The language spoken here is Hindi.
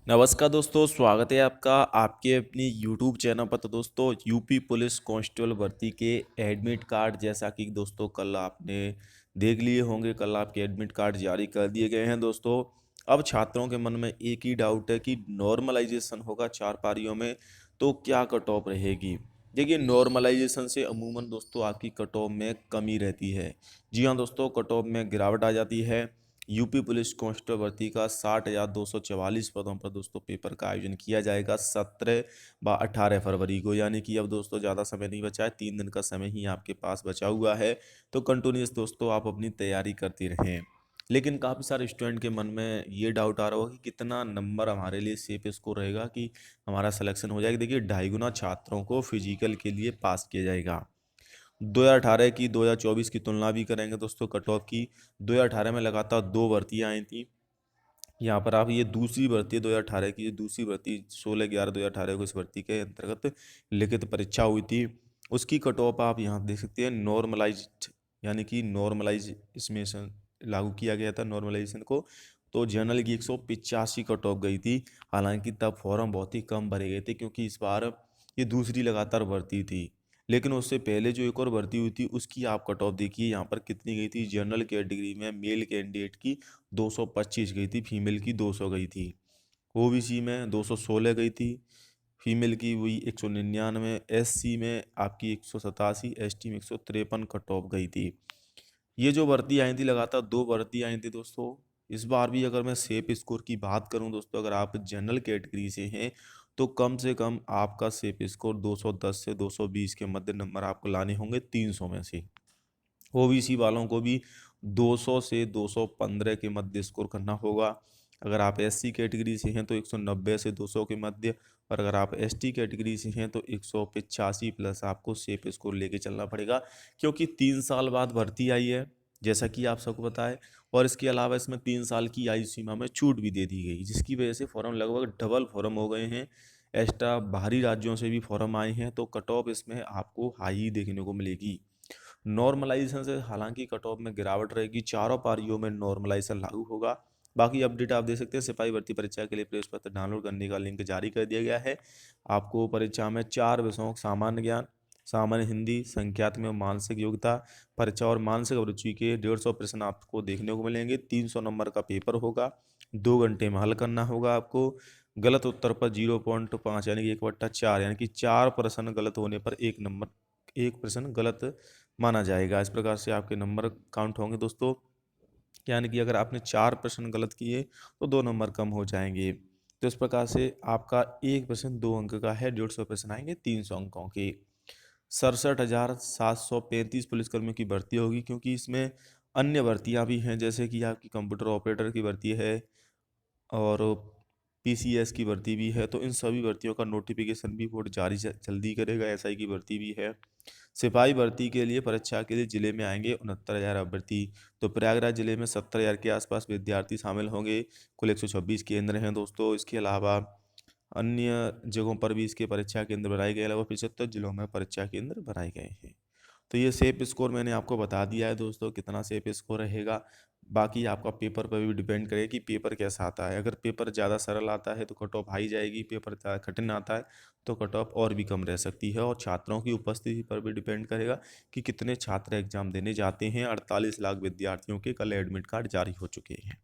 नमस्कार दोस्तों, स्वागत है आपका आपके अपनी यूट्यूब चैनल पर। तो दोस्तों, यूपी पुलिस कांस्टेबल भर्ती के एडमिट कार्ड, जैसा कि दोस्तों कल आपने देख लिए होंगे, कल आपके एडमिट कार्ड जारी कर दिए गए हैं दोस्तों। अब छात्रों के मन में एक ही डाउट है कि नॉर्मलाइजेशन होगा 4 पारियों में, तो क्या कट ऑफ रहेगी। देखिए, नॉर्मलाइजेशन से अमूमन दोस्तों आपकी कट ऑफ में कमी रहती है। जी हाँ दोस्तों, कट ऑफ में गिरावट आ जाती है। यूपी पुलिस कांस्टेबल भर्ती का 60,244 पदों पर दोस्तों पेपर का आयोजन किया जाएगा 17 व 18 फरवरी को। यानी कि अब दोस्तों ज़्यादा समय नहीं बचा है, 3 दिन का समय ही आपके पास बचा हुआ है। तो कंटिन्यूस दोस्तों आप अपनी तैयारी करते रहें। लेकिन काफ़ी सारे स्टूडेंट के मन में ये डाउट आ रहा होगा कि कितना नंबर हमारे लिए सेफ स्कोर रहेगा कि हमारा सिलेक्शन हो जाएगा। देखिए, 2.5 गुना छात्रों को फिजिकल के लिए पास किया जाएगा। 2018 की 2024 की तुलना भी करेंगे दोस्तों कट ऑफ की। 2018 में लगातार 2 भर्तियां आई थी। यहाँ पर आप ये दूसरी भर्ती है 2018 की, ये दूसरी भर्ती 16/11/2018 को इस भर्ती के अंतर्गत लिखित परीक्षा हुई थी। उसकी कट ऑफ आप यहाँ देख सकते हैं नॉर्मलाइज्ड, यानी कि नॉर्मलाइज इसमें लागू किया गया था नॉर्मलाइजेशन को। तो जनरल की 185 कट ऑफ गई थी। हालांकि तब फॉर्म बहुत ही कम भरे गए थे, क्योंकि इस बार ये दूसरी लगातार भर्ती थी। लेकिन उससे पहले जो एक और भर्ती हुई थी उसकी आप कट ऑफ देखिए यहाँ पर कितनी गई थी। जनरल कैटेगरी में मेल कैंडिडेट की 225 गई थी, फीमेल की 200 गई थी। ओबीसी में 216 गई थी, फीमेल की हुई 199, एससी में आपकी 187, एसटी में 153 कट ऑफ गई थी। ये जो भर्ती आई थी, लगातार 2 भर्ती आई थी दोस्तों। इस बार भी अगर मैं सेफ स्कोर की बात करूं दोस्तों, अगर आप जनरल कैटेगरी से हैं तो कम से कम आपका सेफ स्कोर 210 से 220 के मध्य नंबर आपको लाने होंगे 300 में से। ओबीसी वालों को भी 200 से 215 के मध्य स्कोर करना होगा। अगर आप एससी कैटेगरी से हैं तो 190 से 200 के मध्य, और अगर आप एसटी कैटेगरी से हैं तो 185 प्लस आपको सेफ स्कोर लेके चलना पड़ेगा। क्योंकि 3 साल बाद भर्ती आई है, जैसा कि आप सबको पता है। और इसके अलावा इसमें 3 साल की आयु सीमा में छूट भी दे दी गई, जिसकी वजह से फॉर्म लगभग डबल फॉर्म हो गए हैं। एक्स्ट्रा बाहरी राज्यों से भी फॉर्म आए हैं, तो कट ऑफ इसमें आपको हाई देखने को मिलेगी। नॉर्मलाइजेशन से हालांकि कट ऑफ में गिरावट रहेगी, चारों पारियों में नॉर्मलाइजेशन लागू होगा। बाकी अपडेट आप देख सकते हैं। सिपाही भर्ती परीक्षा के लिए प्रवेश पत्र डाउनलोड करने का लिंक जारी कर दिया गया है। आपको परीक्षा में 4 विषयों सामान्य ज्ञान, सामान्य हिंदी, संख्यात्मक और मानसिक योग्यता परीक्षा और मानसिक अभिरुचि के 150 प्रश्न आपको देखने को मिलेंगे। 300 नंबर का पेपर होगा, 2 घंटे में हल करना होगा आपको। गलत उत्तर पर 0.5 यानी कि 1/4, यानी कि 4 प्रश्न गलत होने पर 1 नंबर, 1 प्रश्न गलत माना जाएगा। इस प्रकार से आपके नंबर काउंट होंगे दोस्तों। यानी कि अगर आपने 4 प्रश्न गलत किए तो 2 नंबर कम हो जाएंगे। तो इस प्रकार से आपका एक प्रश्न 2 अंक का है, 150 प्रश्न आएंगे 300 अंकों के। 67,735 पुलिसकर्मियों की भर्ती होगी, क्योंकि इसमें अन्य भर्तियां भी हैं, जैसे कि आपकी कंप्यूटर ऑपरेटर की भर्ती है और पीसीएस की भर्ती भी है। तो इन सभी भर्तियों का नोटिफिकेशन भी बोर्ड जारी जल्दी करेगा। एसआई की भर्ती भी है। सिपाही भर्ती के लिए परीक्षा के लिए जिले में आएंगे 69,000 अभ्यर्थी। तो प्रयागराज जिले में 70,000 के आसपास विद्यार्थी शामिल होंगे। कुल 126 केंद्र हैं दोस्तों। इसके अलावा अन्य जगहों पर भी इसके परीक्षा केंद्र बनाए गए, लगभग 75 जिलों में परीक्षा केंद्र बनाए गए हैं। तो ये सेफ स्कोर मैंने आपको बता दिया है दोस्तों, कितना सेफ स्कोर रहेगा। बाकी आपका पेपर पर भी डिपेंड करेगा कि पेपर कैसा आता है। अगर पेपर ज़्यादा सरल आता है तो कट ऑफ हाई जाएगी, पेपर ज़्यादा कठिन आता है तो कट ऑफ और भी कम रह सकती है। और छात्रों की उपस्थिति पर भी डिपेंड करेगा कि कितने छात्र एग्जाम देने जाते हैं। 48 लाख विद्यार्थियों के कल एडमिट कार्ड जारी हो चुके हैं।